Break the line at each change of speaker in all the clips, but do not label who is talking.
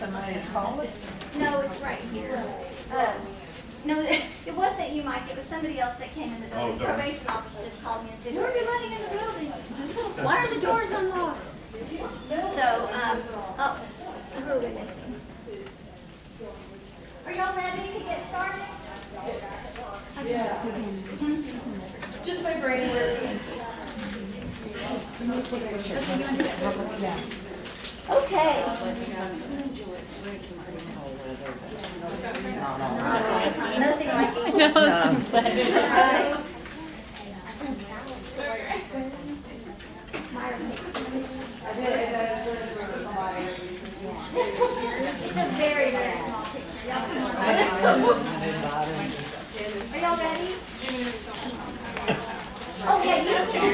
somebody to call it?
No, it's right here. No, it wasn't you, Mike. It was somebody else that came in the building.
Oh,
Probation office just called me and said, "Who are you letting in the building? Why are the doors unlocked?" So, oh, who are we missing? Are y'all ready to get started?
Yeah.
Just my brain working.
Yeah.
Okay. Nothing like it. Alright. It's a very, very small picture. Y'all are y'all ready? Oh, yeah, you can.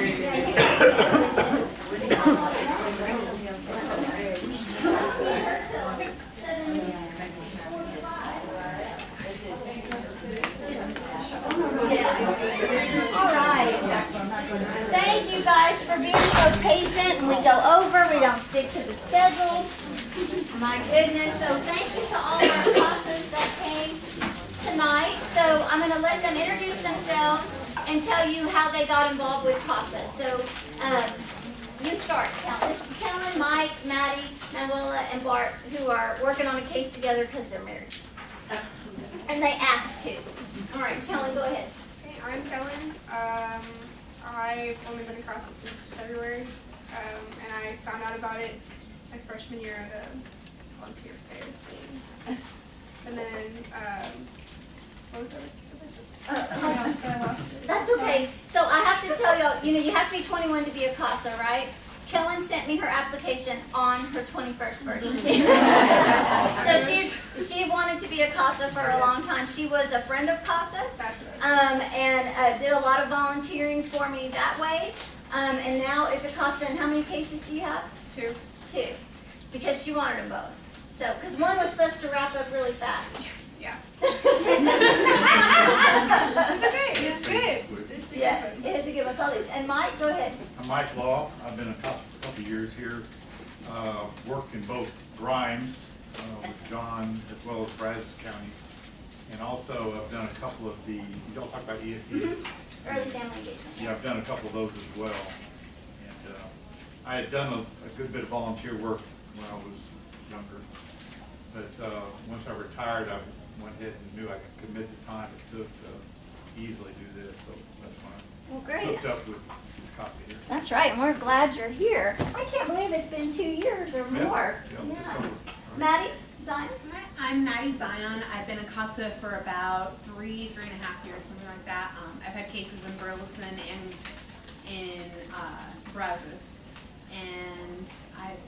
All right. Thank you guys for being so patient, and we go over, we don't stick to the schedule. My goodness, so thank you to all our classes that came tonight. So I'm going to let them introduce themselves and tell you how they got involved with CASA. So you start. This is Kellen, Mike, Maddie, Manuela, and Bart, who are working on a case together because they're married. And they asked to. All right, Kellen, go ahead.
Hey, I'm Kellen. I've only been in CASA since February, and I found out about it my freshman year at a volunteer fair thing. And then, what was that? I lost it.
That's okay. So I have to tell y'all, you have to be 21 to be a CASA, right? Kellen sent me her application on her 21st birthday. So she wanted to be a CASA for a long time. She was a friend of CASA,
That's right.
and did a lot of volunteering for me that way. And now is a CASA. And how many cases do you have?
2.
2, because she wanted them both. So, because one was supposed to wrap up really fast.
Yeah. It's okay. It's good. It's
Yeah,
good.
it is a good one. Solid. And Mike, go ahead.
I'm Mike Law. I've been a couple of years here. Worked in both Grimes with John as well as Brazos County. And also I've done a couple of the, you don't talk about EFE?
Early family engagement.
Yeah, I've done a couple of those as well. And I had done a good bit of volunteer work when I was younger. But once I retired, I went ahead and knew I could commit the time it took to easily do this. So that's when
Well,
I
great.
hooked up with CASA here.
That's right, and we're glad you're here. I can't believe it's been 2 years or
Yeah,
more.
yeah, just over.
Maddie, Zion?
Hi, I'm Maddie Zion. I've been a CASA for about 3.5 years, something like that. I've had cases in Burleson and in Brazos, and I've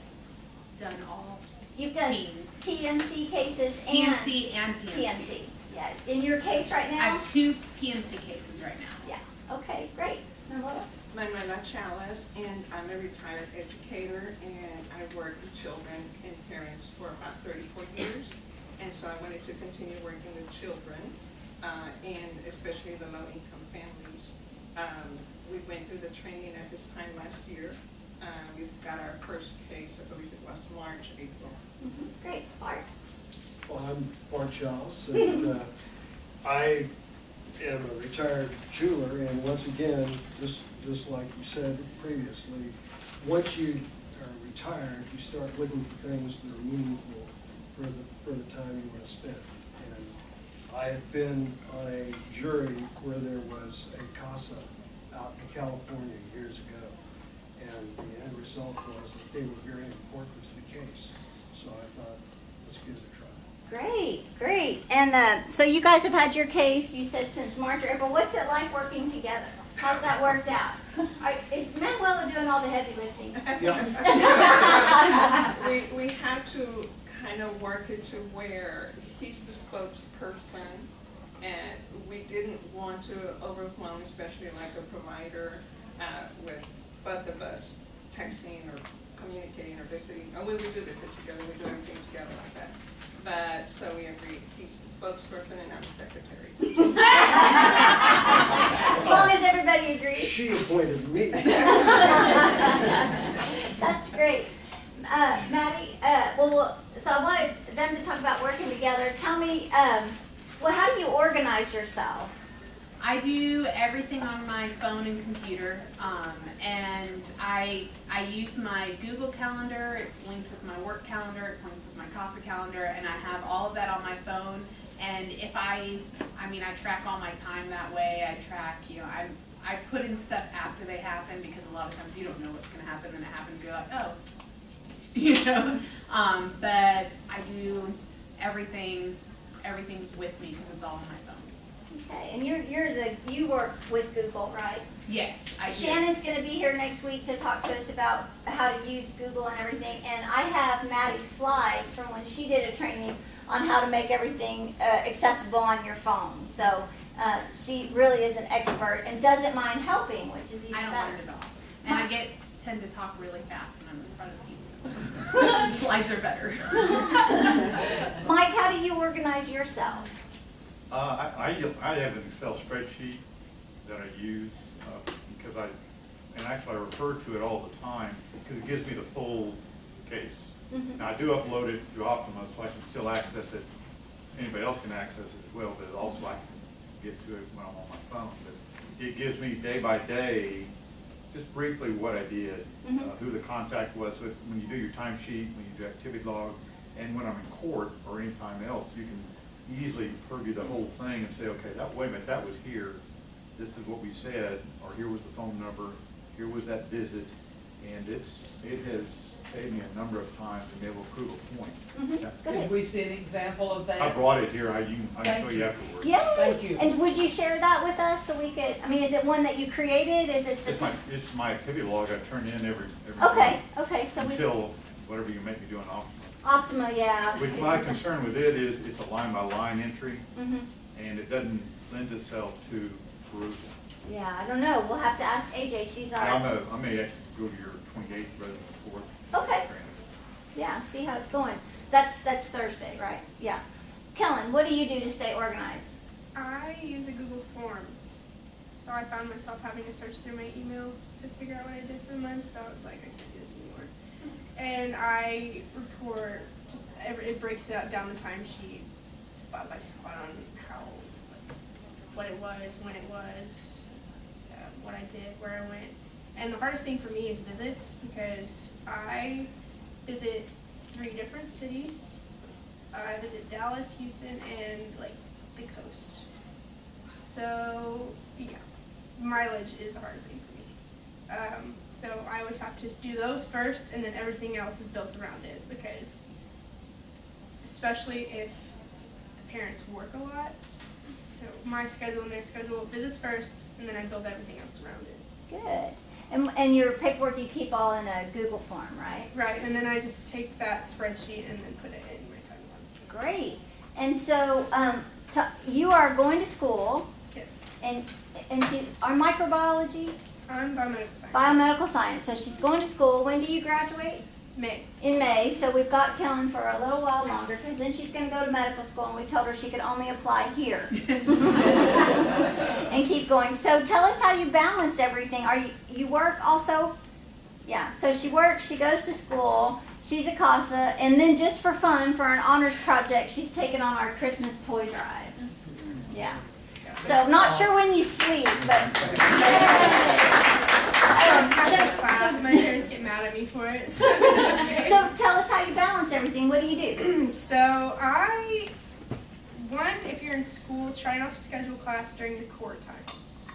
done all
You've done
teens.
TMC cases and
TNC and PNC.
PNC. Yeah, in your case right
I
now?
have 2 PNC cases right now.
Yeah, okay, great. Manuela?
Manuela Chalice, and I'm a retired educator, and I worked with children and parents for about 34 years. And so I wanted to continue working with children, and especially the low-income families. We went through the training at this time last year. We've got our first case, I believe it was March, April.
Great. Bart?
Well, I'm Bart Chalice, and I am a retired jeweler, and once again, just like you said previously, once you are retired, you start looking for things that are meaningful for the time you want to spend. And I have been on a jury where there was a CASA out in California years ago, and the end result was that they were very important to the case. So I thought, let's give it a try.
Great, great. And so you guys have had your case, you said since March or April. What's it like working together? How's that worked out? Is Manuela doing all the heavy lifting?
We had to kind of work it to where he's the spokesperson, and we didn't want to overwhelm, especially like a provider, with both of us texting or communicating or visiting. And we do visit together, we do everything together like that. But so we agreed, he's the spokesperson and I'm the secretary.
As long as everybody agrees.
She appointed me.
That's great. Maddie, so I wanted them to talk about working together. Tell me, how do you organize yourself?
I do everything on my phone and computer, and I use my Google Calendar. It's linked with my work calendar. It's linked with my CASA calendar, and I have all of that on my phone. And if I track all my time that way. I track, I put in stuff after they happen because a lot of times you don't know what's going to happen, and it happens. You're like, oh, but I do everything. Everything's with me because it's all on my phone.
Okay, and you work with Google, right?
Yes, I do.
Shannon's going to be here next week to talk to us about how to use Google and everything. And I have Maddie's slides from when she did a training on how to make everything accessible on your phone. So she really is an expert and doesn't mind helping, which is even
I don't
better.
mind at all. And I tend to talk really fast when I'm in front of people. So slides are better.
Mike, how do you organize yourself?
I have an Excel spreadsheet that I use because I refer to it all the time because it gives me the full case.
Mm-hmm.
Now I do upload it to Optima so I can still access it. Anybody else can access it as well, but also I can get to it when I'm on my phone. But it gives me day by day, just briefly what I did, who the contact was with when you do your timesheet, when you do activity log, and when I'm in court or any time else, you can easily purview the whole thing and say, okay, wait a minute, that was here. This is what we said, or here was the phone number, here was that visit, and it has saved me a number of times to be able to prove a point. Yeah.
Go
Could
ahead.
we see an example of that?
I brought it here. I can
Thank
show
you.
you afterwards.
Yay!
Thank you.
And would you share that with us so we could, is it one that you created? Is it the
It's my activity log I turn in every
Okay,
week
okay, so we,
until whatever you make me do an Optima.
Optima, yeah.
Which my concern with it is it's a line by line entry
Mhm.
and it doesn't lend itself to perusal.
Yeah, I don't know. We'll have to ask AJ. She's our.
I may have to go to your 28th rather than 4th.
Okay. Yeah, see how it's going. That's Thursday, right? Yeah. Kellen, what do you do to stay organized?
I use a Google form. So I found myself having to search through my emails to figure out what I did for the month, so I was like, I can't do this anymore. And I report, it breaks it down the timesheet spot by spot on how, what it was, when it was, what I did, where I went. And the hardest thing for me is visits, because I visit 3 different cities. I visit Dallas, Houston, and the coast. So yeah, mileage is the hardest thing for me. So I always have to do those first, and then everything else is built around it, because especially if the parents work a lot. So my schedule and their schedule, visits first, and then I build everything else around it.
Good. And your paperwork you keep all in a Google form, right?
Right, and then I just take that spreadsheet and then put it in my timeline.
Great. And so you are going to school,
Yes,
and are microbiology,
I'm biomedical science.
biomedical science. So she's going to school. When do you graduate?
May.
In May. So we've got Kellen for a little while longer because then she's going to go to medical school, and we told her she could only apply here and keep going. So tell us how you balance everything. You work also? Yeah. So she works. She goes to school. She's a CASA, and then just for fun, for an honors project, she's taken on our Christmas toy drive. Yeah. So not sure when you sleep, but.
My parents get mad at me for it.
So tell us how you balance everything. What do you do?
So if you're in school, try not to schedule class during the core times.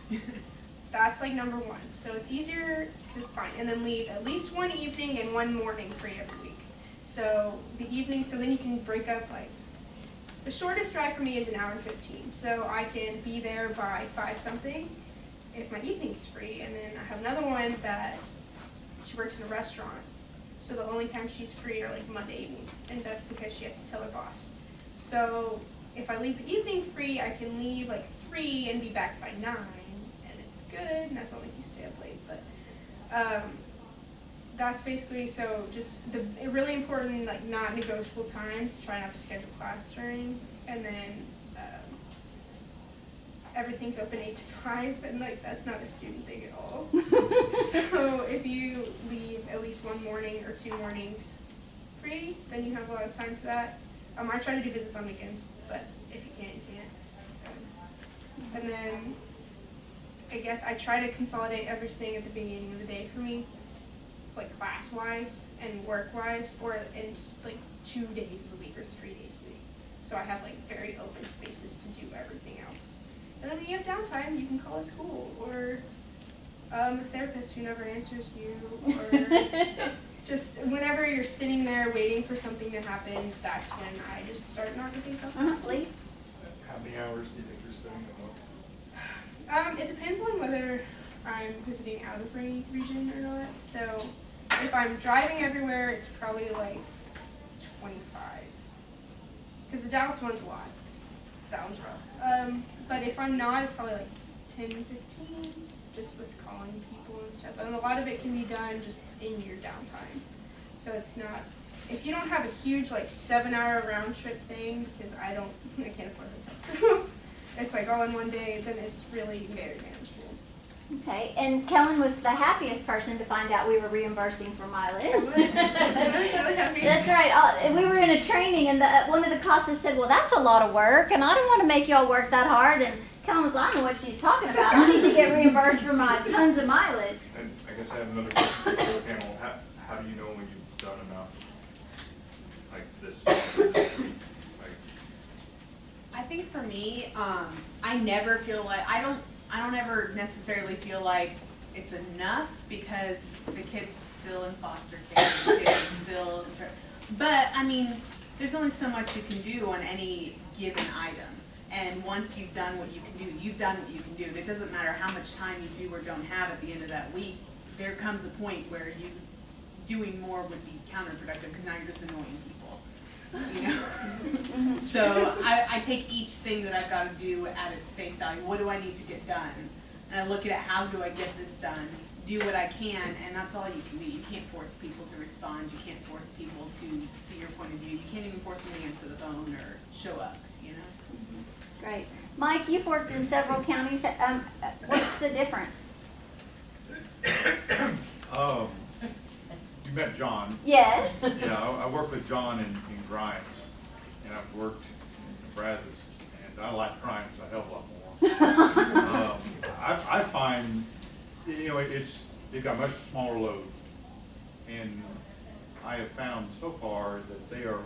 That's number 1. So it's easier, just fine. And then leave at least one evening and one morning free every week. So the evening, so then you can break up the shortest drive for me is 1 hour and 15. So I can be there by 5-something if my evening's free. And then I have another one that she works in a restaurant. So the only time she's free are Monday evenings. And that's because she has to tell her boss. So if I leave the evening free, I can leave 3 and be back by 9. And it's good. And that's only if you stay up late. But that's basically, so just the really important, not negotiable times, try not to schedule class during, and then everything's open 8 to 5, and like that's not a student thing at all. So if you leave at least one morning or 2 mornings free, then you have a lot of time for that. I try to do visits on weekends, but if you can't, you can't. And then I guess I try to consolidate everything at the beginning of the day for me, like class-wise and work-wise, or in like 2 days of the week or 3 days a week. So I have like very open spaces to do everything else. And then when you have downtime, you can call a school or a therapist who never answers you, or just whenever you're sitting there waiting for something to happen, that's when I just start knocking things off.
Please.
How many hours do you think you're spending a month?
It depends on whether I'm visiting out of region or not. So if I'm driving everywhere, it's probably like 25. Because the Dallas one's a lot. That one's rough. But if I'm not, it's probably like 10, 15, just with calling people and stuff. And a lot of it can be done just in your downtime. So it's not, if you don't have a huge like 7-hour round trip thing, because I can't afford hotels. It's like all in one day, then it's really very manageable.
Okay, and Kellen was the happiest person to find out we were reimbursing for mileage.
I was really happy.
That's right. We were in a training, and one of the CASAs said, "Well, that's a lot of work, and I don't want to make y'all work that hard." And Kellen was, "I know what she's talking about. I need to get reimbursed for my tons of mileage."
And I guess I have another question for the panel. How do you know when you've done enough? Like this week? Like,
I think for me, I never feel like, I don't ever necessarily feel like it's enough, because the kid's still in foster care, the kid's still, but I mean, there's only so much you can do on any given item. And once you've done what you can do, you've done what you can do. It doesn't matter how much time you do or don't have at the end of that week. There comes a point where doing more would be counterproductive, because now you're just annoying people. You know? So I take each thing that I've got to do at its face value. What do I need to get done? And I look at it, how do I get this done? Do what I can, and that's all you can do. You can't force people to respond. You can't force people to see your point of view. You can't even force them to answer the phone or show up, you know?
Great. Mike, you've worked in several counties. What's the difference?
you met John.
Yes.
Yeah, I worked with John in Grimes, and I've worked in Brazos, and I like Grimes a hell of a lot more. I find, you know, they've got a much smaller load, and I have found so far that they are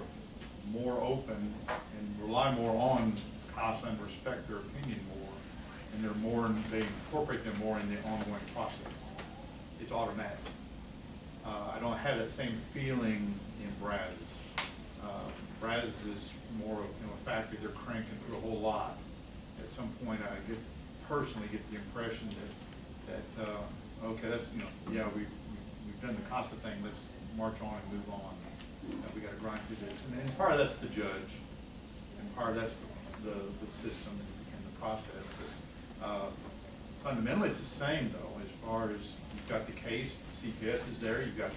more open and rely more on CASA and respect their opinion more, and they incorporate them more in the ongoing process. It's automatic. I don't have that same feeling in Brazos. Brazos is more of, you know, a factory. They're cranking through a whole lot. At some point, I personally get the impression that okay, that's, you know, yeah, we've done the CASA thing. Let's march on and move on. We got to grind through this, and part of that's the judge, and part of that's the system and the process. But fundamentally, it's the same though. As far as you've got the case, the CPS is there. You've got,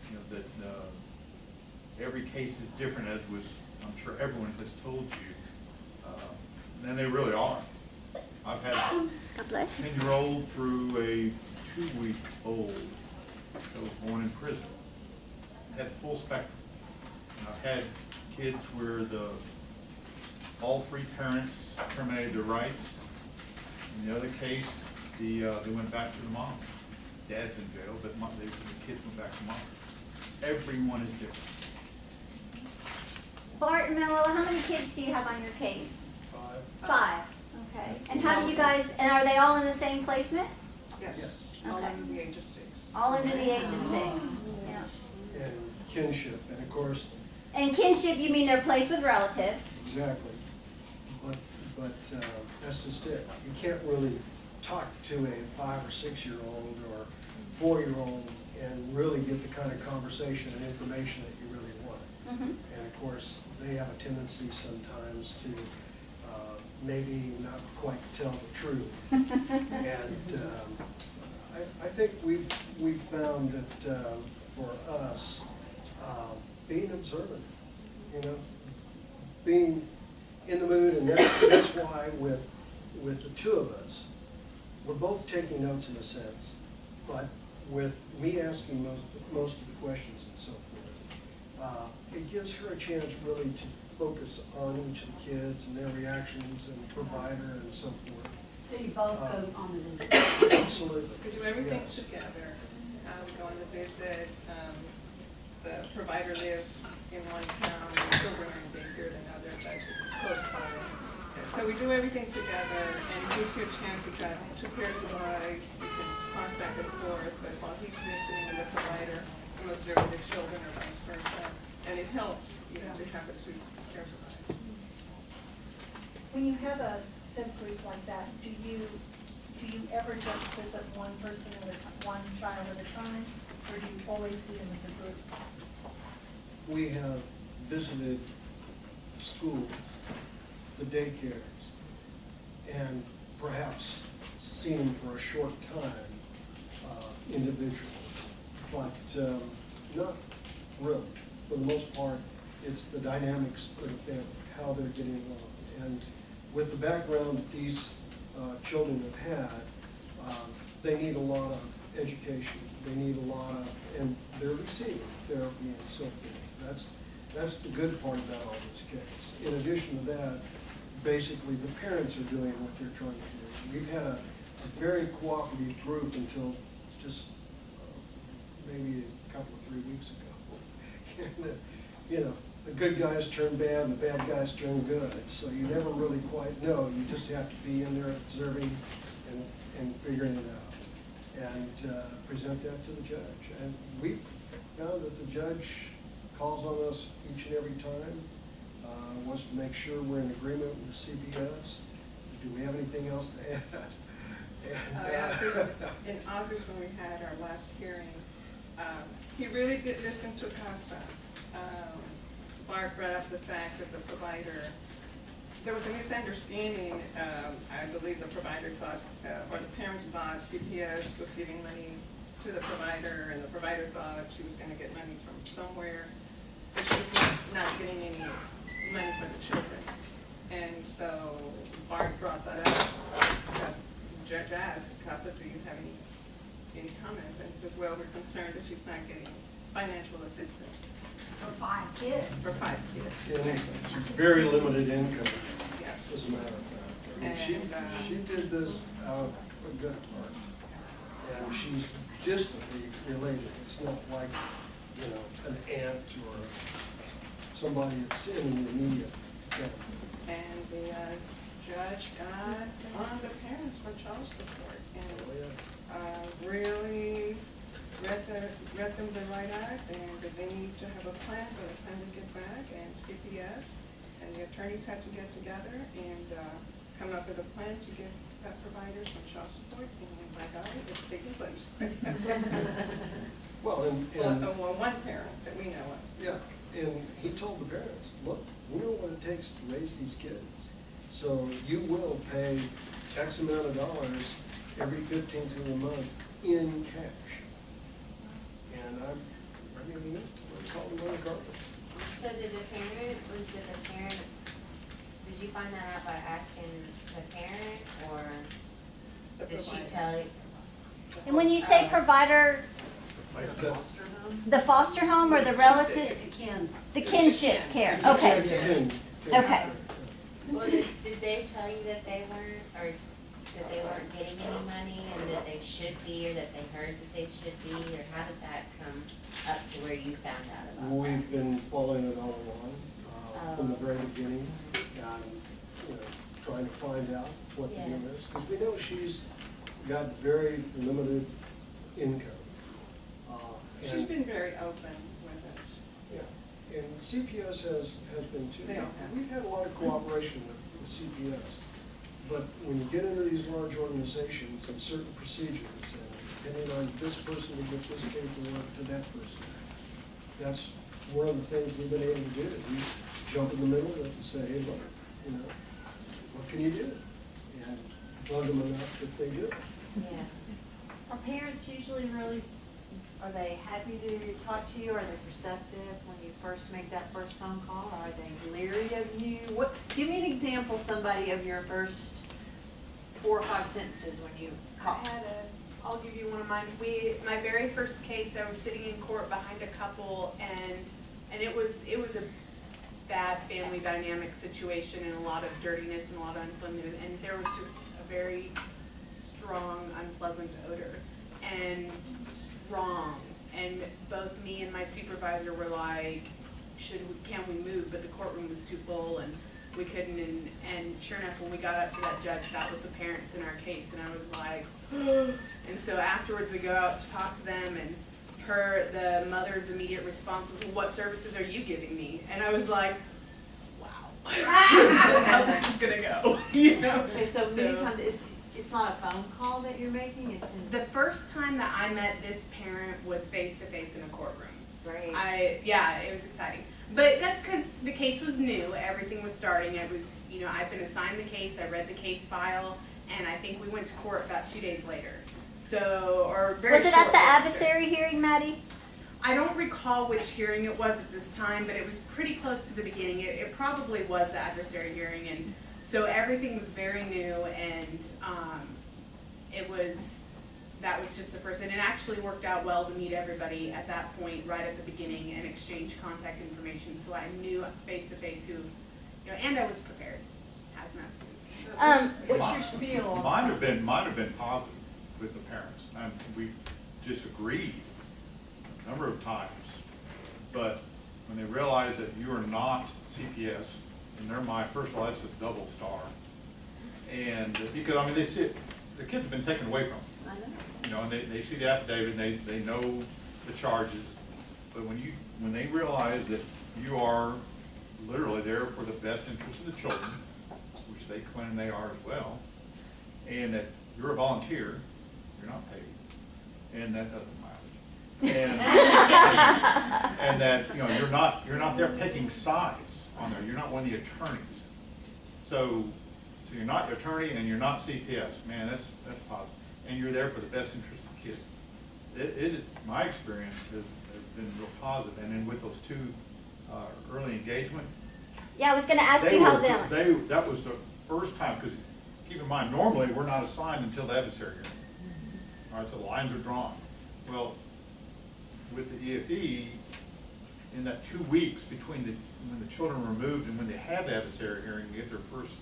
you know, every case is different, as I'm sure everyone has told you, and they really are. I've had a 10-year-old through a 2-week-old that was born in prison. Had the full spectrum. And I've had kids where all 3 parents terminated their rights. In the other case, they went back to the mom. Dad's in jail, but the kids went back to mom. Everyone is different.
Bart and Mel, how many kids do you have on your case?
5.
5. Okay. And how do you guys, and are they all in the same placement?
Yes,
Okay.
all under the age of 6.
All under the age of 6. Yeah.
And kinship, and of course,
And kinship, you mean they're placed with relatives?
exactly. But that's just it. You can't really talk to a 5 or 6-year-old or 4-year-old and really get the kind of conversation and information that you really want.
Mm-hmm.
And of course, they have a tendency sometimes to maybe not quite tell the truth. And I think we've found that for us, being observant, you know, being in the mood, and that's why with with the two of us, we're both taking notes in a sense, but with me asking most of the questions and so forth, it gives her a chance really to focus on each of the kids and their reactions and the provider and so forth.
So you both go on the visit?
Absolutely.
We do everything
Yes.
together. We go on the visits. The provider lives in one town, the children are in daycare in another, but close by. And so we do everything together, and it gives you a chance. You've got two pairs of eyes. You can talk back and forth, but while he's listening to the provider, I'm observing the children or vice versa. And it helps, you know, to have the two pairs of eyes.
When you have a sim group like that, do you ever just visit one person at a time, one child at a time, or do you always see them as a group?
We have visited schools, the daycares, and perhaps seen them for a short time individually, but not really. For the most part, it's the dynamics of the family, how they're getting along. And with the background that these children have had, they need a lot of education. They need a lot of, and they're receiving therapy and so forth. That's the good part about all this case. In addition to that, basically the parents are doing what they're trying to do. We've had a very cooperative group until just maybe a couple of 3 weeks ago. And, you know, the good guys turn bad and the bad guys turn good. So you never really quite know. You just have to be in there observing and figuring it out and present that to the judge. And we found that the judge calls on us each and every time, wants to make sure we're in agreement with CPS. Do we have anything else to add?
In August, when we had our last hearing, he really did listen to CASA. Bart brought up the fact that the provider, there was a misunderstanding. I believe the provider thought, or the parents thought CPS was giving money to the provider, and the provider thought she was going to get money from somewhere, but she was not getting any money for the children. And so Bart brought that up. The judge asked, CASA, do you have any comments? And he says, well, we're concerned that she's not getting financial assistance.
For 5 kids.
For 5 kids.
And very limited income,
Yes.
as a matter of fact. I mean, she did this out of a good heart. And she's distantly related. It's not like, you know, an aunt or somebody that's in the immediate family.
And the judge got on the parents for child support and really read them the right act, and that they need to have a plan by the time they get back, and CPS and the attorneys had to get together and come up with a plan to give that provider some child support, and by God, it's taking place.
Well,
Well, one parent that we know of.
yeah, and he told the parents, look, we know what it takes to raise these kids. So you will pay X amount of dollars every 15th of the month in cash. And I mean, we call them money carpet.
So did you find that out by asking the parent, or
The
did she
provider.
tell you?
And when you say provider, the foster home or the relative,
It's a kin.
the kinship care, okay, okay.
Well, did they tell you that they weren't, or that they weren't getting any money, and that they should be, or that they heard that they should be, or how did that come up to where you found out about that?
We've been following it all along, from the very beginning, and, you know, trying to find out what the deal is. Because we know she's got very limited income.
She's been very open with us.
Yeah, and CPS has been too.
They all have.
We've had a lot of cooperation with CPS. But when you get into these large organizations and certain procedures, and depending on this person to get this paperwork to that person, that's one of the things we've been able to do. We jump in the middle of it and say, hey, look, you know, what can you do? And bug them enough that they do.
Yeah.
Are parents usually really, are they happy to talk to you? Are they receptive when you first make that first phone call? Or are they leery of you? Give me an example, somebody, of your first 4 or 5 sentences when you call?
I'll give you one of mine. My very first case, I was sitting in court behind a couple, and it was a bad family dynamic situation and a lot of dirtiness and a lot of unemployment, and there was just a very strong, unpleasant odor, and strong. And both me and my supervisor were like, can we move? But the courtroom was too full and we couldn't, and sure enough, when we got up to that judge, that was the parents in our case, and I was like, and so afterwards we go out to talk to them, and the mother's immediate response was, well, what services are you giving me? And I was like, wow, that's how this is gonna go, you know?
Okay, so many times, it's not a phone call that you're making, it's in.
The first time that I met this parent was face-to-face in a courtroom.
Great.
It was exciting. But that's because the case was new, everything was starting, I'd been assigned the case, I read the case file, and I think we went to court about 2 days later. So, or very
Was it at
shortly
the
after.
adversary hearing, Maddie?
I don't recall which hearing it was at this time, but it was pretty close to the beginning. It probably was the adversary hearing, and so everything was very new, and that was just the first, and it actually worked out well to meet everybody at that point, right at the beginning, and exchange contact information, so I knew face to face who, and I was prepared, hazmat suit.
What's your spiel on?
Mine have been positive with the parents, and we disagreed a number of times, but when they realize that you are not CPS, in their mind, first of all, that's a double star, and because they see it, the kids have been taken away from them.
I know.
And they see the affidavit, and they know the charges, but when they realize that you are literally there for the best interest of the children, which they claim they are as well, and that you're a volunteer, you're not paid, and that doesn't matter, and that you're not there picking sides on there. You're not one of the attorneys, so you're not the attorney and you're not CPS. Man, that's positive. And you're there for the best interest of the kids. My experience has been real positive, and then with those two early engagement.
Yeah, I was going to ask you how them.
That was the first time, because keep in mind, normally we're not assigned until the adversary hearing. All right, so the lines are drawn. Well, with the EFE, in that 2 weeks between when the children are removed and when they have the adversary hearing, they get their first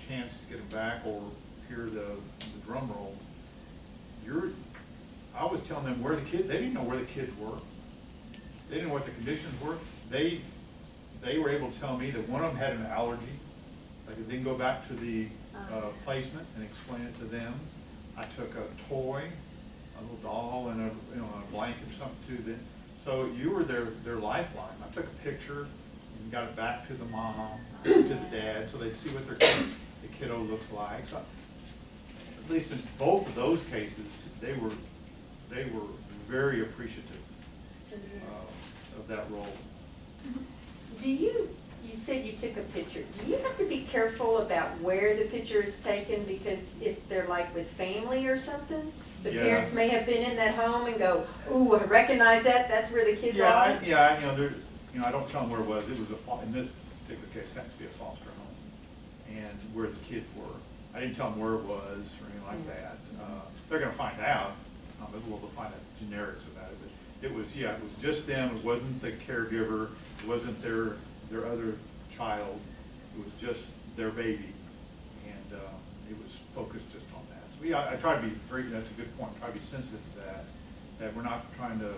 chance to get them back or hear the drum roll. I was telling them where the kids, they didn't know where the kids were. They didn't know what the conditions were. They were able to tell me that one of them had an allergy. I could then go back to the placement and explain it to them. I took a toy, a little doll, and a blanket or something to them. So you were their lifeline. I took a picture and got it back to the mom, to the dad, so they'd see what the kiddo looks like. So, at least in both of those cases, they were very appreciative of that role.
You said you took a picture. Do you have to be careful about where the picture is taken, because if they're like with family or something, the parents may have been in that home and go, "Ooh, I recognize that. That's where the kids are."
I don't tell them where it was. It was in this particular case, it had to be a foster home, and where the kids were. I didn't tell them where it was or anything like that. They're going to find out. But we'll find out generics about it. But it was just them. It wasn't the caregiver. It wasn't their other child. It was just their baby, and it was focused just on that. So I try to be that's a good point. Try to be sensitive to that we're not trying to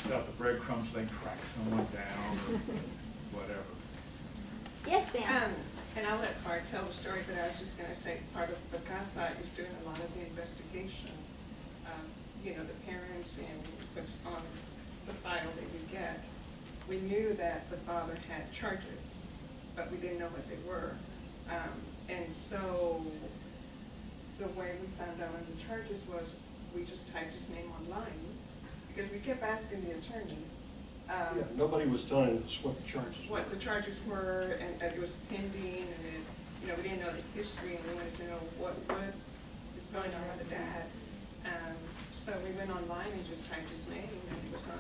set up the breadcrumbs so they can track someone down or whatever.
Yes, ma'am.
And I'll let Clark tell the story, but I was just going to say part of the CASA is doing a lot of the investigation of, the parents and what's on the file that you get. We knew that the father had charges, but we didn't know what they were. And so the way we found out on the charges was we just typed his name online, because we kept asking the attorney.
Nobody was telling us what the charges were.
What the charges were, and that it was pending, and then, we didn't know the history, and we wanted to know what is going on with the dad. So we went online and just typed his name, and it was on.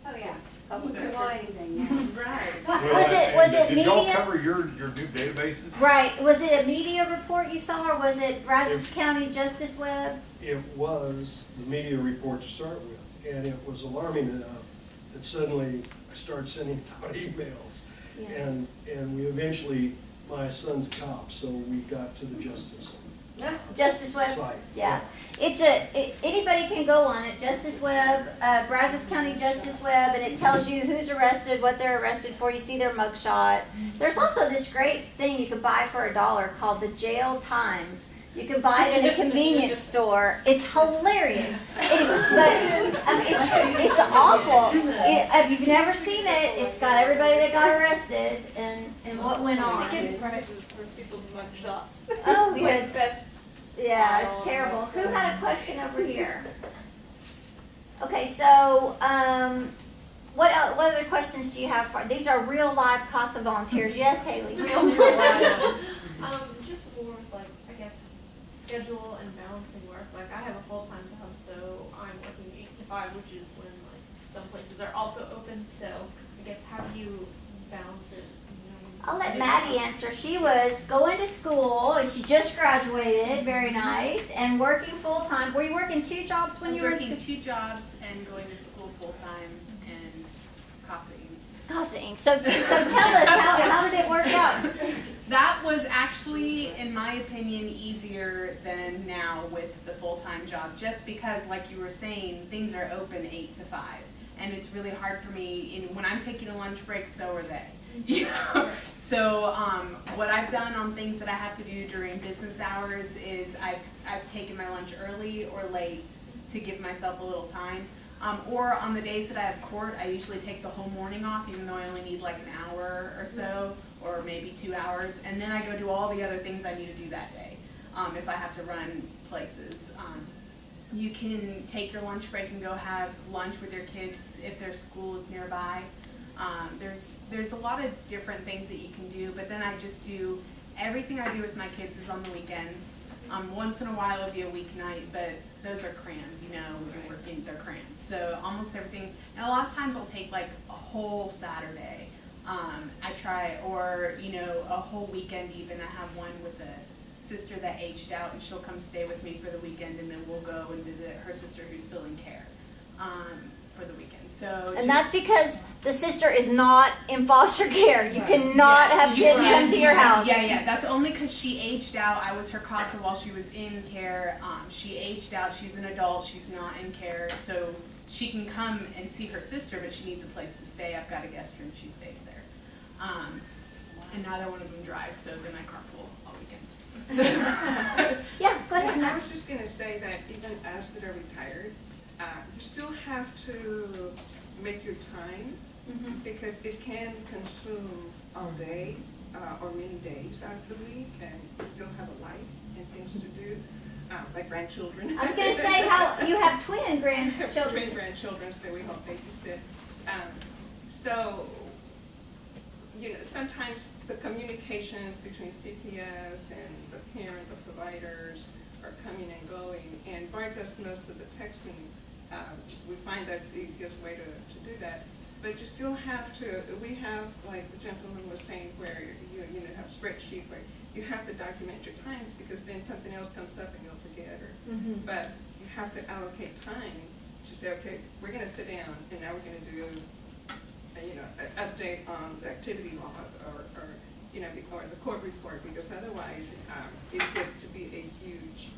Oh, yeah.
Public
You can
record.
lie anything now.
Right.
Well,
Was it
Did y'all
media?
cover your new databases?
Right, was it a media report you saw, or was it Brazos County Justice Web?
It was the media report to start with, and it was alarming enough that suddenly I started sending out emails.
Yeah.
And we eventually, my son's a cop, so we got to the justice.
Justice Web?
Site.
Yeah, anybody can go on it, Justice Web, Brazos County Justice Web, and it tells you who's arrested, what they're arrested for, you see their mugshot. There's also this great thing you can buy for $1 called the Jail Times. You can buy it in a convenience store. It's hilarious. It's awful. If you've never seen it, it's got everybody that got arrested and what went on.
They get prizes for people's mugshots.
Oh,
It's like
it's,
best
yeah,
smile
it's terrible.
on
Who had a question over here? Okay, so, what other questions do you have for, these are real live CASA volunteers. Yes, Haley?
Just more of like, I guess, schedule and balancing work. Like I have a full-time job, so I'm working 8 to 5, which is when like some places are also open. So I guess how do you balance it? You know,
I'll let Maddie answer. She was going to school, and she just graduated, very nice, and working full-time. Were you working 2 jobs
I
when
was
you were in
working
school?
2 jobs and going to school full-time and CASAing.
CASAing. So tell us, how did it work out?
That was actually, in my opinion, easier than now with the full-time job, just because, like you were saying, things are open 8 to 5. And it's really hard for me, when I'm taking a lunch break, so are they. You know? So what I've done on things that I have to do during business hours is I've taken my lunch early or late to give myself a little time. Or on the days that I have court, I usually take the whole morning off, even though I only need like an hour or so, or maybe 2 hours, and then I go do all the other things I need to do that day, if I have to run places. You can take your lunch break and go have lunch with your kids if their school is nearby. There's a lot of different things that you can do, but then I just do, everything I do with my kids is on the weekends. Once in a while it'll be a weeknight, but those are crammed, you know, you're working, they're crammed. So almost everything, and a lot of times I'll take like a whole Saturday. I try, or, you know, a whole weekend even. I have one with a sister that aged out, and she'll come stay with me for the weekend, and then we'll go and visit her sister who's still in care for the weekend. So
And that's because the sister is not in foster care. You cannot
Yeah, so
have
you
kids
can't
come to
do
your
that.
house.
Yeah, that's only because she aged out. I was her CASA while she was in care. She aged out. She's an adult. She's not in care, so she can come and see her sister, but she needs a place to stay. I've got a guest room. She stays there. And neither one of them drives, so then I carpool all weekend. So
Yeah, go ahead.
I
Matt.
was just gonna say that even us that are retired, you still have to make your time, because it can consume all day, or many days out of the week, and you still have a life and things to do, like grandchildren.
I was going to say how you have twin grandchildren.
Twin grandchildren that we help babysit. So, you know, sometimes the communications between CPS and the parent, the providers are coming and going, and Bart does most of the texting. We find that's the easiest way to do that. But you still have to, we have, like the gentleman was saying, where you know, have a spreadsheet where you have to document your times, because then something else comes up and you'll forget, or, but you have to allocate time to say, okay, we're gonna sit down and now we're gonna do, you know, an update on the activity log, or you know, or the court report, because otherwise, it gets to be a huge,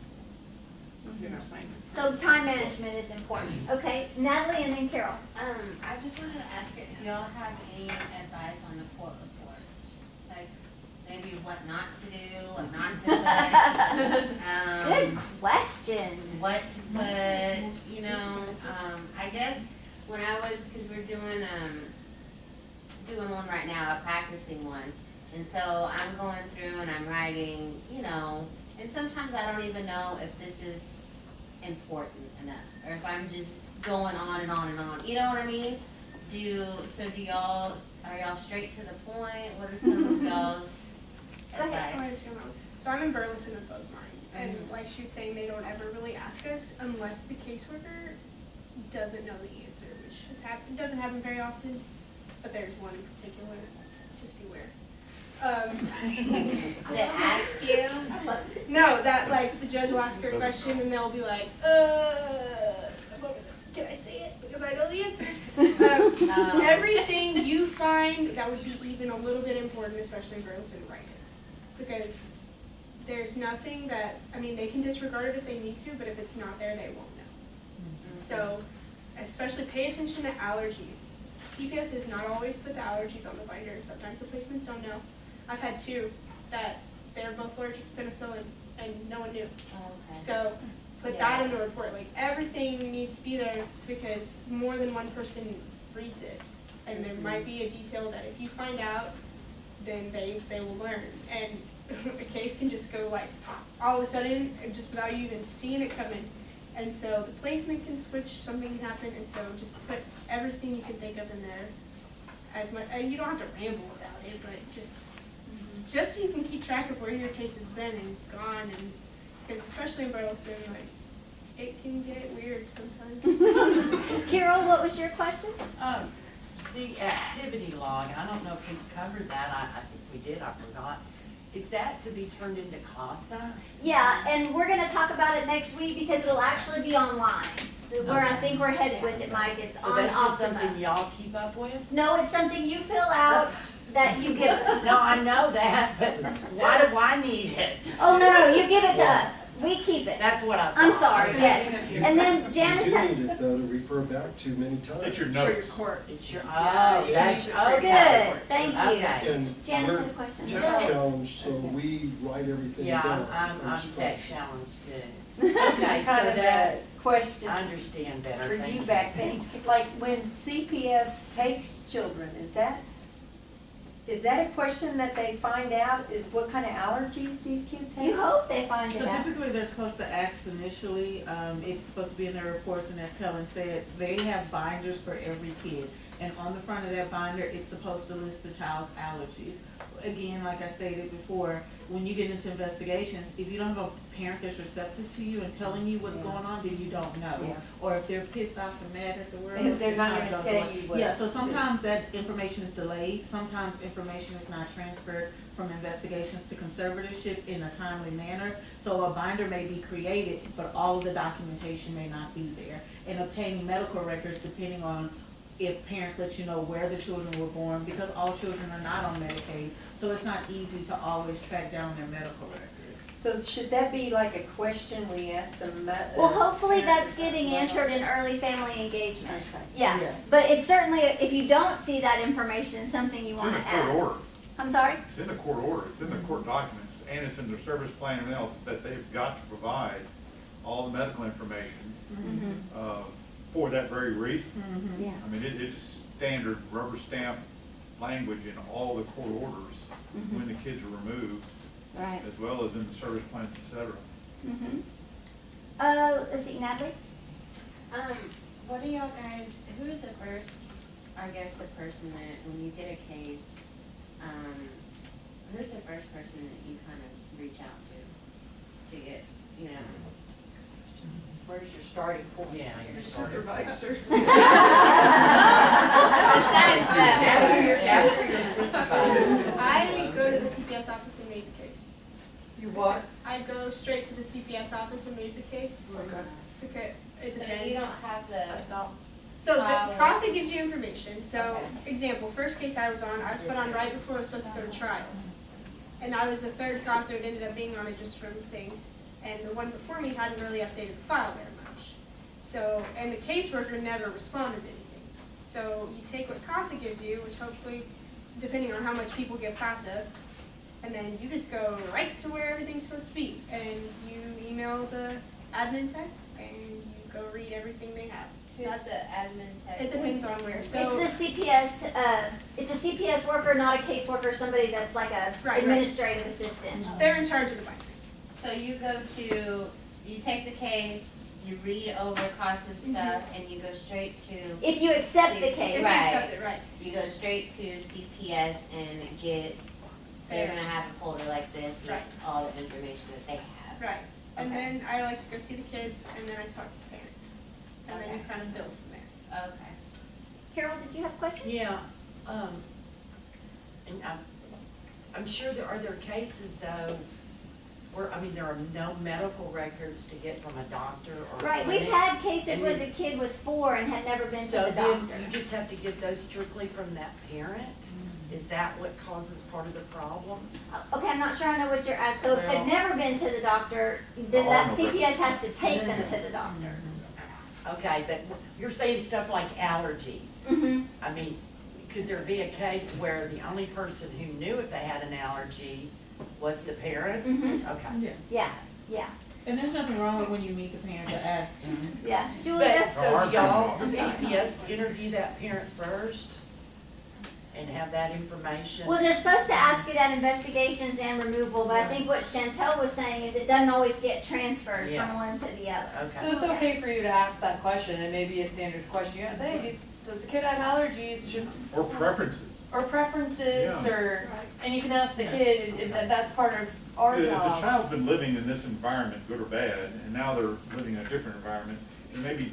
you know, assignment.
So time management is important. Okay, Natalie and then Carol.
I just wanted to ask, do y'all have any advice on the court reports? Like, maybe what not to do, what not to put?
Good question.
What to put, you know, I guess when I was, because we're doing one right now, a practicing one. And so I'm going through and I'm writing, you know, and sometimes I don't even know if this is important enough, or if I'm just going on and on and on. You know what I mean? Are y'all straight to the point? What are some of y'all's
Go ahead.
What
advice?
is going on? So I'm in Burleson with both mine, and like she was saying, they don't ever really ask us unless the caseworker doesn't know the answer, which doesn't happen very often, but there's one in particular. just beware.
That ask you?
No, that like the judge will ask her a question and they'll be like, can I say it? Because I know the answer. Everything you find that would be even a little bit important, especially in Burleson, write it. Because there's nothing that, I mean, they can disregard it if they need to, but if it's not there, they won't know. So, especially pay attention to allergies. CPS does not always put the allergies on the binder, and sometimes the placements don't know. I've had two that they're both allergic to penicillin, and no one knew.
Okay.
So, put that in the report. Like, everything needs to be there because more than one person reads it. And there might be a detail that if you find out, then they will learn. And a case can just go like, all of a sudden, just without you even seeing it coming. And so the placement can switch, something can happen, and so just put everything you can think of in there. As much, and you don't have to ramble about it, but just so you can keep track of where your case has been and gone, and because especially in Burleson, like, it can get weird sometimes.
Carol, what was your question?
The activity log, I don't know if we covered that, I think we did, I forgot. Is that to be turned into CASA?
Yeah, and we're gonna talk about it next week because it'll actually be online. Where I think we're headed with it, Mike, is
So
on
that's just
Optima.
something y'all keep up with?
No, it's something you fill out that you give us.
No, I know that, but why do I need it?
Oh, no, you give it to us. We keep it.
That's what I thought.
I'm sorry, yes. And then Janice
You do
had,
need it though to refer back to many times.
It's your
For your
notes.
court.
It's your, oh, that's, okay.
good, thank you.
Okay.
And
Janice
we're
had a question.
tech challenged, so we write everything
Yeah,
down.
I'm
in
tech
instructions.
challenged too.
This
Okay,
is
so
kind of
that,
a question
I understand better,
for
thank
you
you.
back then. Like, when CPS takes children, is that a question that they find out, is what kind of allergies these kids have?
You hope they find it
So
out.
typically, they're supposed to ask initially, it's supposed to be in their reports, and as Kellen said, they have binders for every kid. And on the front of that binder, it's supposed to list the child's allergies. Again, like I stated before, when you get into investigations, if you don't have a parent that's receptive to you and telling you what's going on, then you don't know.
Yeah.
Or if they're pissed off and mad at the world.
They're not
probably
gonna
don't
tell
know.
you what.
Yeah, so sometimes that information is delayed, sometimes information is not transferred from investigations to conservatorship in a timely manner. So a binder may be created, but all of the documentation may not be there. And obtaining medical records, depending on if parents let you know where the children were born, because all children are not on Medicaid, so it's not easy to always track down their medical records.
So should that be like a question we ask them?
Well, hopefully that's getting answered in early family engagement.
Okay.
Yeah,
Yeah.
but it's certainly, if you don't see that information, something you
It's in
wanna
the court
ask.
order.
I'm sorry?
It's in the court order, it's in the court documents, and it's in their service plan and else, that they've got to provide all the medical information, for that very reason.
Yeah.
I mean, it's standard rubber stamp language in all the court orders when the kids are removed,
Right.
as well as in the service plans, et cetera.
Let's see, Natalie?
What do y'all guys, who is the first, I guess the person that, when you get a case, who's the first person that you kind of reach out to get, you know?
Where's your starting point?
Yeah, your
Supervisor.
Besides that,
After your supervisor.
I go to the CPS office and read the case.
You what?
I go straight to the CPS office and read the case.
Okay.
Okay, it
so
depends.
you don't have the,
So the
File.
CASA gives you information. So,
Okay.
example, first case I was on, I was put on right before I was supposed to go to trial. And I was the third CASA that ended up being on it just from things. And the one before me hadn't really updated the file very much. So, and the caseworker never responded to anything. So you take what CASA gives you, which hopefully, depending on how much people give CASA, and then you just go right to where everything's supposed to be. And you email the admin tech, and you go read everything they have.
who's the admin tech?
It depends on where, so.
It's the CPS, it's a CPS worker, not a caseworker, somebody that's like a
Right.
administrative assistant.
They're in charge of the binders.
So you go to, you take the case, you read over CASA stuff, and you go straight to.
If you accept the
If
case.
you
Right.
accept it, right.
You go straight to CPS and get, they're gonna have a folder like this with
Right.
all the information that they have.
Right. And
Okay.
then I like to go see the kids, and then I talk to the parents. And then you
Okay.
kind of build from there.
Okay.
Carol, did you have a question?
Yeah, And I'm sure are there cases though, where, I mean, there are no medical records to get from a doctor or a
Right, we've
clinic?
had cases
And
where
then-
the kid was 4 and had never been to
So
the
then
doctor.
you just have to get those strictly from that parent? Is that what causes part of the problem?
Okay, I'm not sure I know what you're asking. So if they've
Well-
never been to the doctor, then
Oh,
that
no,
CPS has to take them to the doctor.
Okay, but you're saying stuff like allergies.
Mm-hmm.
I mean, could there be a case where the only person who knew if they had an allergy was the parent?
Mhm.
Okay.
Yeah, yeah,
And there's nothing wrong with when you meet the parent to ask them.
yeah.
But,
Julia?
so y'all, the CPS interview that parent first and have that information?
Well, they're supposed to ask it at investigations and removal, but I think what Chantel was saying is it doesn't always get transferred
Yes.
from one to the other.
Okay.
So it's okay for you to ask that question, it may be a standard question, you ask, hey, does the kid have allergies, just,
Or preferences.
or preferences,
Yeah.
or, and you can ask the kid, and that's part of our
If the
job.
child's been living in this environment, good or bad, and now they're living in a different environment, there may be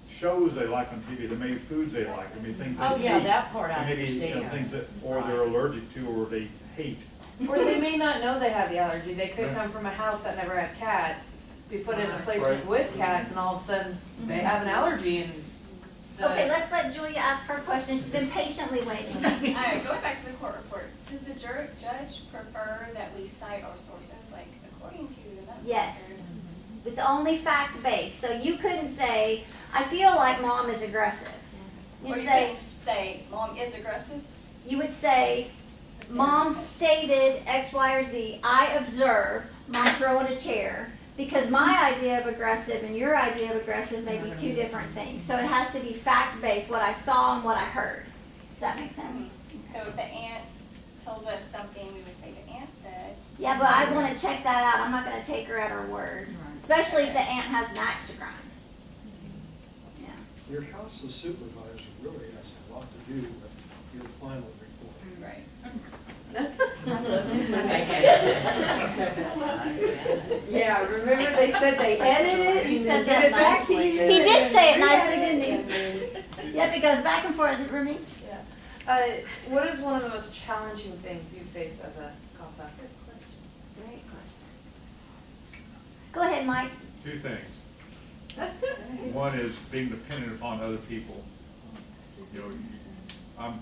shows they like on TV, there may be foods they like, there may be things they hate.
Oh, yeah, that part I
There may be,
understand.
things that, or they're allergic to, or they hate.
Or they may not know they have the allergy, they could come from a house that never had cats, be put in a placement
Right.
with cats, and all of a sudden, they have an allergy, and the.
Okay, let's let Julia ask her question. She's been patiently waiting.
Alright, going back to the court report, does the judge prefer that we cite our sources, like according to the medical
Yes.
record?
It's only fact-based, so you couldn't say, I feel like mom is aggressive. You
Or you
say,
could say, mom is aggressive?
you would say, mom stated X, Y, or Z, I observed mom throwing a chair, because my idea of aggressive and your idea of aggressive may be two different things. So it has to be fact-based, what I saw and what I heard. Does that make sense?
So if the aunt tells us something, we would say the aunt said.
Yeah, but I wanna check that out. I'm not gonna take her at her word, especially if the aunt has an axe to grind. Yeah.
Your CASA supervisor really has a lot to do with your final report.
Right.
Yeah, remember they said they edited it
He
and
said
then
that
give it back to
nicely.
you?
He did say it nicely, didn't he? Yep, it goes back and forth, Remy.
What is one of the most challenging things you faced as a CASA?
Great question. Go ahead, Mike.
Two things. One is being dependent upon other people. You know, I'm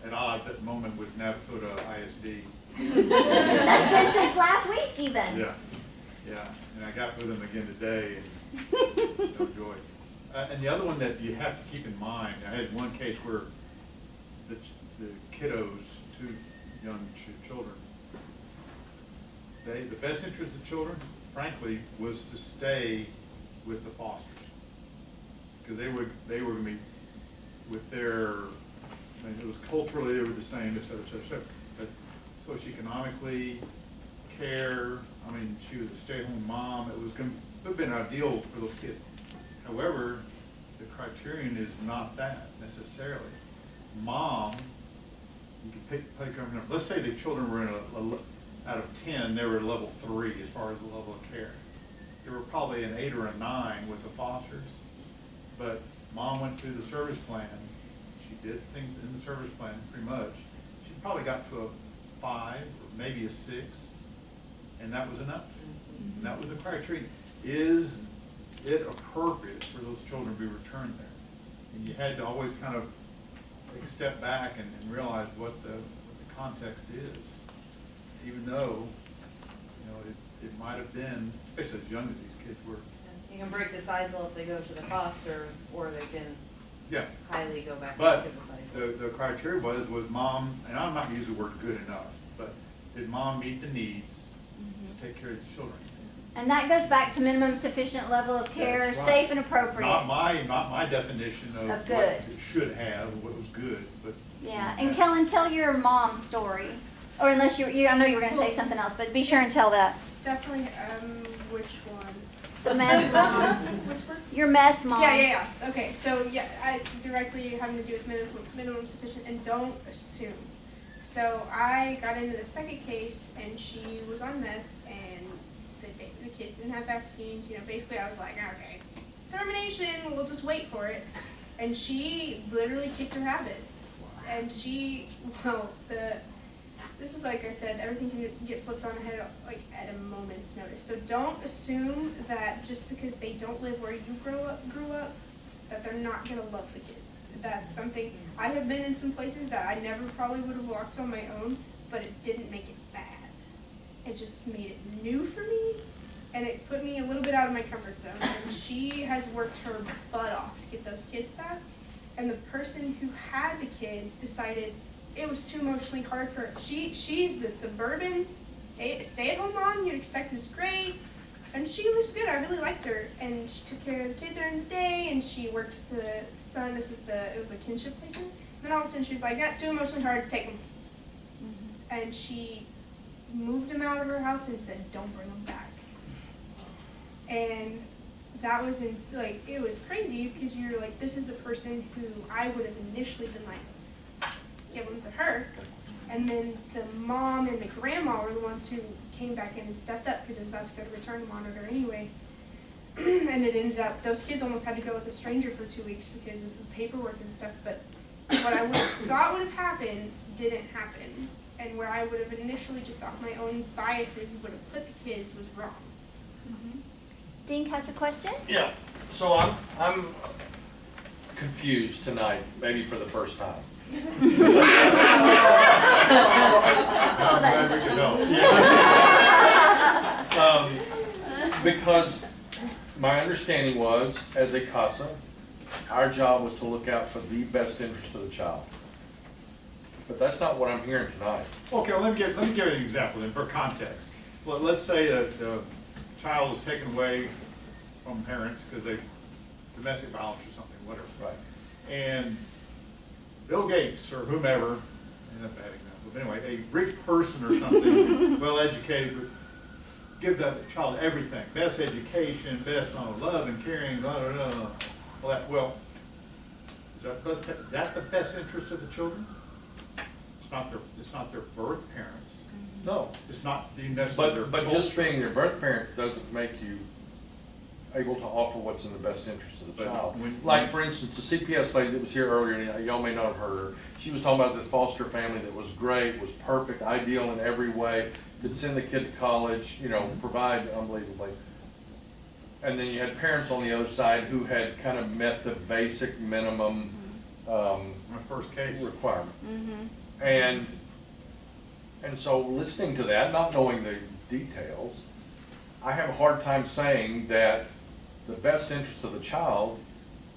at odds at the moment with Navasota ISD.
That's been since last week even.
Yeah, yeah, and I got with them again today, and no joy. And the other one that you have to keep in mind, I had one case where the kiddos, two young children, the best interest of the children, frankly, was to stay with the fosters. Because they were gonna be with their, I mean, it was culturally, they were the same, et cetera, et cetera, et cetera. But socioeconomically, care, I mean, she was a stay-at-home mom, it was gonna have been ideal for those kids. However, the criterion is not that necessarily. Mom, you can pick a number. Let's say the children were in out of 10, they were at level 3 as far as the level of care. There were probably an 8 or a 9 with the fosters, but mom went through the service plan. She did things in the service plan pretty much. She probably got to a 5 or maybe a 6, and that was enough. And that was the criteria. Is it appropriate for those children to be returned there? And you had to always kind of take a step back and realize what the context is. Even though, you know, it might have been, especially as young as these kids were.
You can break the cycle if they go to the foster, or they can
Yeah.
highly go back
But
into the cycle.
the criteria was mom, and I'm not using the word good enough, but did mom meet the needs to take care of the children?
And that goes back to minimum sufficient level of care,
That's right.
safe and appropriate.
Not my definition of
Of
what
good.
it should have, what was good, but.
Yeah, and Kellen, tell your mom's story. Or unless I know you were gonna say something else, but be sure and tell that.
Definitely, which one?
The meth mom.
Which one?
Your meth mom.
Yeah. Okay, so yeah, it's directly having to do with minimum sufficient, and don't assume. So I got into the second case, and she was on meth, and the kids didn't have vaccines. You know, basically I was like, okay, termination, we'll just wait for it. And she literally kicked her habit. and this is like I said, everything can get flipped on the head like at a moment's notice. So don't assume that just because they don't live where you grew up, that they're not gonna love the kids. That's something, I have been in some places that I never probably would have walked on my own, but it didn't make it bad. It just made it new for me, and it put me a little bit out of my comfort zone. And she has worked her butt off to get those kids back. And the person who had the kids decided it was too emotionally hard for her. She's the suburban stay-at-home mom you'd expect was great, and she was good. I really liked her, and she took care of the kid during the day, and she worked for the son. It was a kinship placement. And then all of a sudden she was like, "Yeah, too emotionally hard. Take him." And she moved him out of her house and said, "Don't bring him back." And that was it was crazy because you're like, this is the person who I would have initially been like, give them to her. And then the mom and the grandma were the ones who came back in and stepped up because it was about to go to return monitor anyway. And it ended up, those kids almost had to go with a stranger for 2 weeks because of the paperwork and stuff. But what I would have thought would have happened didn't happen. And where I would have initially, just off my own biases, would have put the kids was wrong.
Dink has a question?
Yeah, so I'm confused tonight, maybe for the first time.
I'm glad we could help.
Because my understanding was, as a CASA, our job was to look out for the best interest of the child. But that's not what I'm hearing tonight.
Okay, well, let me give you an example then for context. Well, let's say a child is taken away from parents because they domestic violence or something, whatever.
Right.
And Bill Gates or whomever, and a bad example, but anyway, a rich person or something, well educated, would give that child everything, best education, best love and caring, blah, blah, blah, all that. Well, is that the best interest of the children? It's not their birth parents.
No.
It's not being necessarily their
But
culture.
just being your birth parent doesn't make you able to offer what's in the best interest of the
But
child.
when-
Like, for instance, the CPS lady that was here earlier, and y'all may not have heard her, she was talking about this foster family that was great, was perfect, ideal in every way, could send the kid to college, provide unbelievably. And then you had parents on the other side who had kind of met the basic minimum
My first case.
requirement. And so listening to that, not knowing the details, I have a hard time saying that the best interest of the child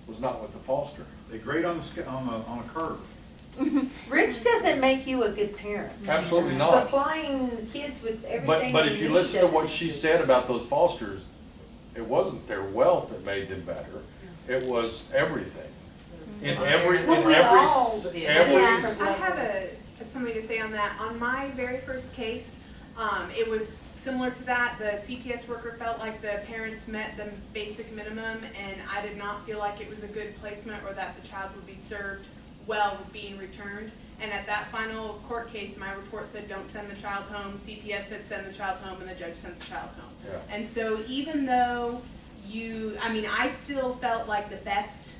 was not with the foster.
They grade on a curve.
Rich doesn't make you a good parent.
Absolutely not.
Supplying kids with everything
But
they
if you
need
listen to what
doesn't
she
make
said about those fosters, it wasn't their wealth that made them better. It was everything. In every,
Well,
in
we
every,
all
s-
did.
every,
Yeah.
I have something to say on that. On my very first case, it was similar to that. The CPS worker felt like the parents met the basic minimum, and I did not feel like it was a good placement or that the child would be served well with being returned. And at that final court case, my report said don't send the child home. CPS said send the child home, and the judge sent the child home.
Yeah.
And so even though I still felt like the best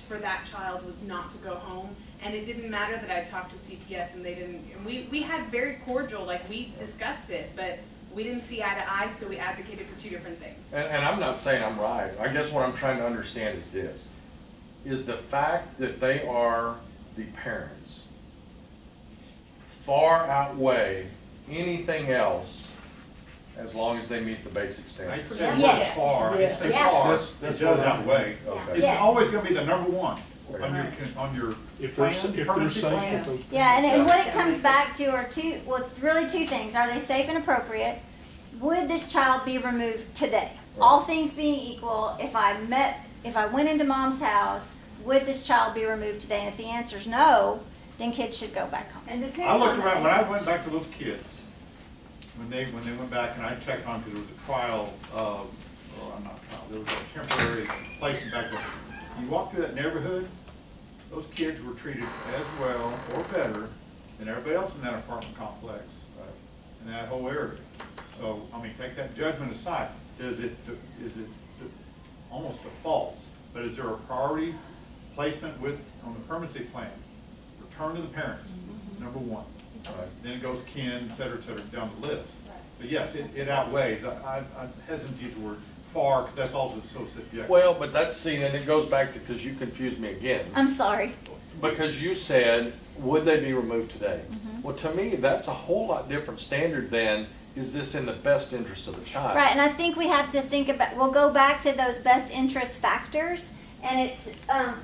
for that child was not to go home. And it didn't matter that I talked to CPS and they didn't, and we had very cordial, we discussed it, but we didn't see eye to eye, so we advocated for two different things.
and I'm not saying I'm right. I guess what I'm trying to understand is this. Is the fact that they are the parents far outweigh anything else as long as they meet the basic
I'd
standards?
say
Yes.
far, I'd say
Yes.
far,
That's
it does
what I'm-
outweigh.
Okay.
It's
Yes.
always gonna be the number one
Okay.
on your
If
plan,
they're
permanency
safe,
plan.
if those.
Yeah, and
Yeah.
what it comes back to are really two things. Are they safe and appropriate? Would this child be removed today? All things being equal, if I went into mom's house, would this child be removed today? And if the answer is no, then kids should go back home.
And depends
I looked
on
around,
the
when I
age.
went back to those kids, when they went back and I checked on, because there was a trial of, there was a temporary placement back there. You walk through that neighborhood, those kids were treated as well or better than everybody else in that apartment complex, in that whole area. So, take that judgment aside, is it almost defaults, but is there a priority placement on the permanency plan for turn to the parents, number one. Then it goes kin, et cetera, down the list. But yes, it outweighs, I hesitate to use the word far, because that's also so subjective.
Well, but that's, see, and it goes back to, because you confused me again.
I'm sorry.
Because you said, would they be removed today? Well, to me, that's a whole lot different standard than, is this in the best interest of the child?
Right, and I think we have to think about, we'll go back to those best interest factors, and it's,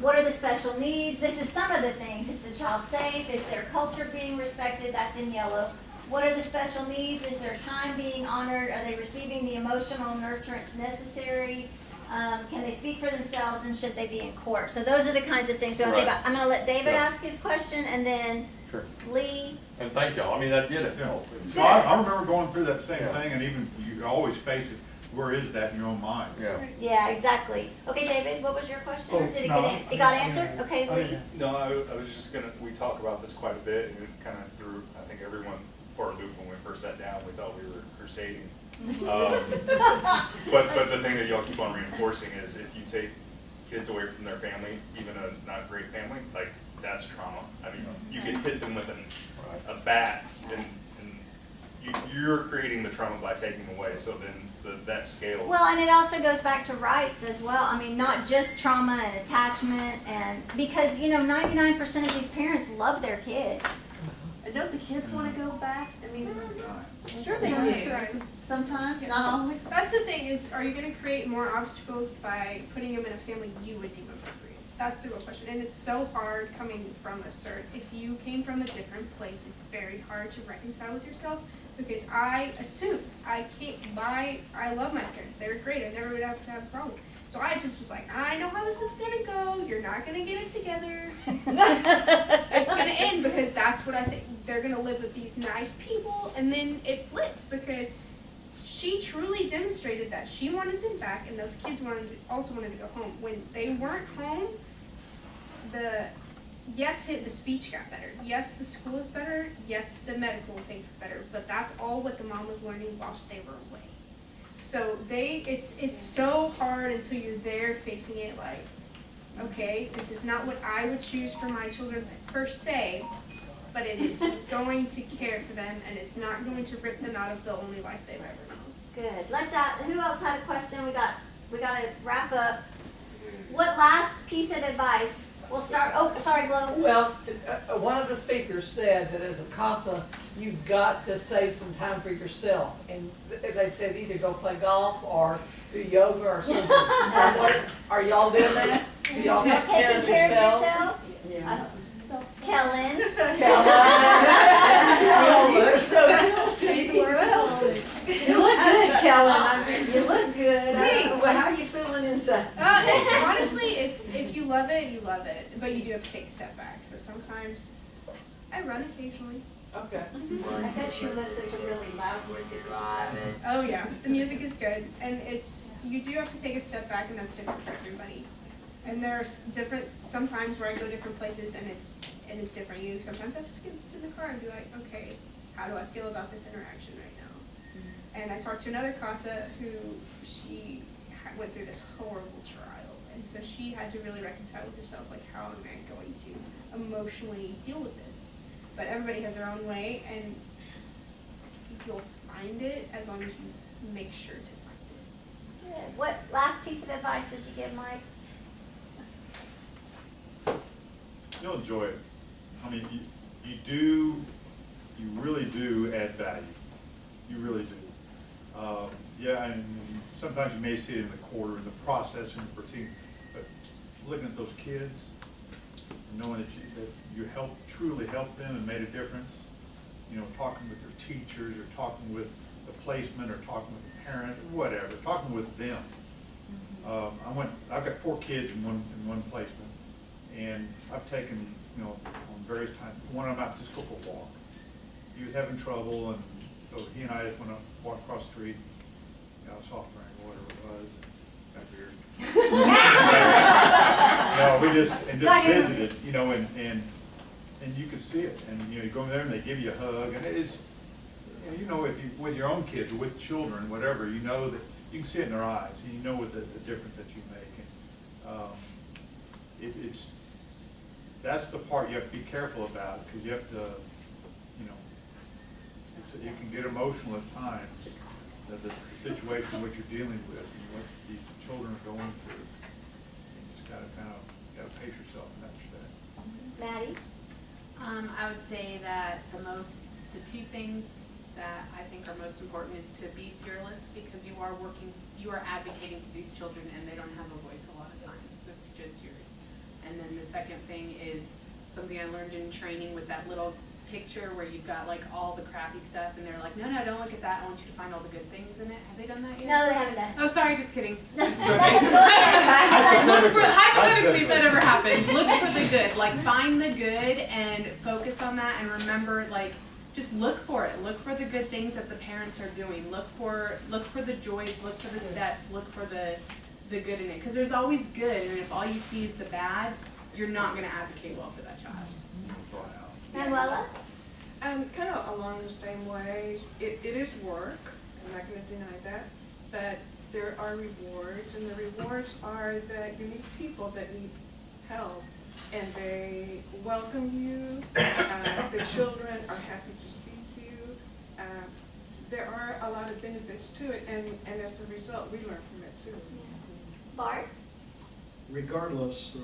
what are the special needs? This is some of the things. Is the child safe? Is their culture being respected? That's in yellow. What are the special needs? Is their time being honored? Are they receiving the emotional nurturance necessary? Can they speak for themselves, and should they be in court? So those are the kinds of things we want to think about. I'm going to let David ask his question, and then
Sure.
Lee.
And thank y'all, I mean, that did it.
Yeah. So I remember going through that same thing, and even you always face it, where is that in your own mind?
Yeah.
Yeah, exactly. Okay, David, what was your question? Or
Oh,
did it
no,
get it got answered? Okay, Lee.
No, I was just gonna, we talk about this quite a bit, and it kind of threw, I think, everyone for a loop when we first sat down. We thought we were crusading. But the thing that y'all keep on reinforcing is if you take kids away from their family, even a not great family, like, that's trauma. I mean, you could hit them with a bat, and you're creating the trauma by taking them away, so then that scale.
Well, and it also goes back to rights as well. I mean, not just trauma and attachment, and because, 99% of these parents love their kids.
And don't the kids wanna go back? I mean,
Sure they do.
sometimes, not always.
That's the thing is, are you gonna create more obstacles by putting them in a family you would deem appropriate? That's the real question, and it's so hard coming from a cert. If you came from a different place, it's very hard to reconcile with yourself, because I assumed I love my parents, they were great, I never would have to have a problem. So I just was like, I know how this is gonna go, you're not gonna get it together. It's gonna end, because that's what I think. They're gonna live with these nice people, and then it flipped, because she truly demonstrated that she wanted them back, and those kids also wanted to go home. When they weren't home, the speech got better. Yes, the school is better. Yes, the medical things were better. But that's all what the mom was learning whilst they were away. So it's so hard until you're there facing it, like, okay, this is not what I would choose for my children per se, but it is going to care for them, and it's not going to rip them out of the only life they've ever known.
Good. Who else had a question? We got to wrap up. What last piece of advice? We'll start. Oh, sorry, Glo.
Well, one of the speakers said that as a CASA, you've got to save some time for yourself. And they said either go play golf or do yoga or something. Are y'all doing that? Do y'all
You're
take care
taking care of
yourselves?
yourselves?
Yeah.
Kellen.
You look good, Kellen. I mean, you look good.
Thanks.
How are you feeling inside?
Honestly, it's if you love it, you love it. But you do have to take a step back. So sometimes I run occasionally.
Okay.
I bet you listen to really loud music driving.
Oh yeah, the music is good, and you do have to take a step back, and that's different for everybody. And there's different sometimes where I go different places, and it's different. You sometimes have to sit in the car and be like, okay, how do I feel about this interaction right now? And I talked to another CASA who she went through this horrible trial, and so she had to really reconcile with herself, like, how am I going to emotionally deal with this? But everybody has their own way, and you'll find it as long as you make sure to find it.
Good. What last piece of advice would you give, Mike?
You'll enjoy it. I mean, you really do add value. You really do. Yeah, and sometimes you may see it in the quarter, in the process, in the proceeding, but looking at those kids, knowing that you truly helped them and made a difference, talking with their teachers, or talking with the placement, or talking with the parent, whatever, talking with them. I've got 4 kids in one placement, and I've taken, on various times, one of them out just go for a walk. He was having trouble, and so he and I just went up, walked across the street, got a soft drink, or whatever it was, got beer. No, we just visited, and you could see it, and you go in there and they give you a hug, and it's, with your own kids or with children, whatever, you know that you can see it in their eyes, and you know what the difference that you make, and that's the part you have to be careful about, because you have to, you know, it can get emotional at times, the situation, what you're dealing with, and what these children are going through. You just gotta gotta pace yourself in that respect.
Maddie?
I would say that the two things that I think are most important is to be fearless, because you are advocating for these children and they don't have a voice a lot of times. That's just yours. And then the second thing is something I learned in training with that little picture where you've got like all the crappy stuff and they're like, no, don't look at that. I want you to find all the good things in it. Have they done that yet?
No, they haven't done it.
Oh, sorry, just kidding.
Hypothetically.
Hypothetically, if that ever happened, look for the good. Like, find the good and focus on that, and remember, like, just look for it. Look for the good things that the parents are doing. Look for the joys. Look for the steps. Look for the good in it, because there's always good. And if all you see is the bad, you're not going to advocate well for that child.
Manuela?
Kind of along the same way, it is work, I'm not gonna deny that, but there are rewards, and the rewards are that you meet people that need help, and they welcome you, the children are happy to see you, there are a lot of benefits to it, and as a result, we learn from it too.
Bart?
Regardless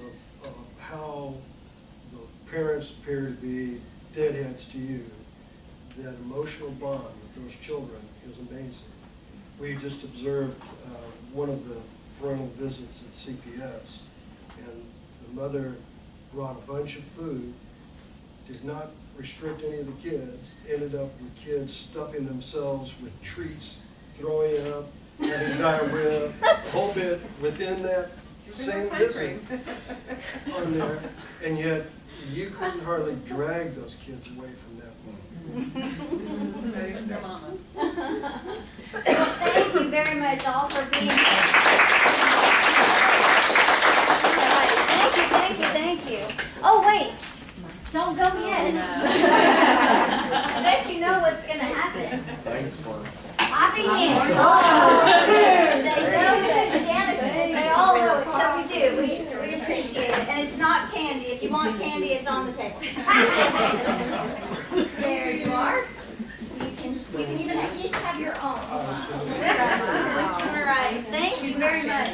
of how the parents appear to be deadheads to you, that emotional bond with those children is amazing. We just observed one of the parental visits at CPS, and the mother brought a bunch of food, did not restrict any of the kids, ended up with kids stuffing themselves with treats, throwing up, having diarrhea, a whole bit within that same visit on there, and yet you couldn't hardly drag those kids away from that moment.
That is their mama.
Well, thank you very much all for being here. All right, thank you. Oh, wait, don't go yet. I bet you know what's gonna happen.
Thanks for.
Popping in. Oh, they know that. Janice, they all know it, so we do. We appreciate it. And it's not candy. If you want candy, it's on the table. There you are. You can even each have your own. All right. Thank you very much.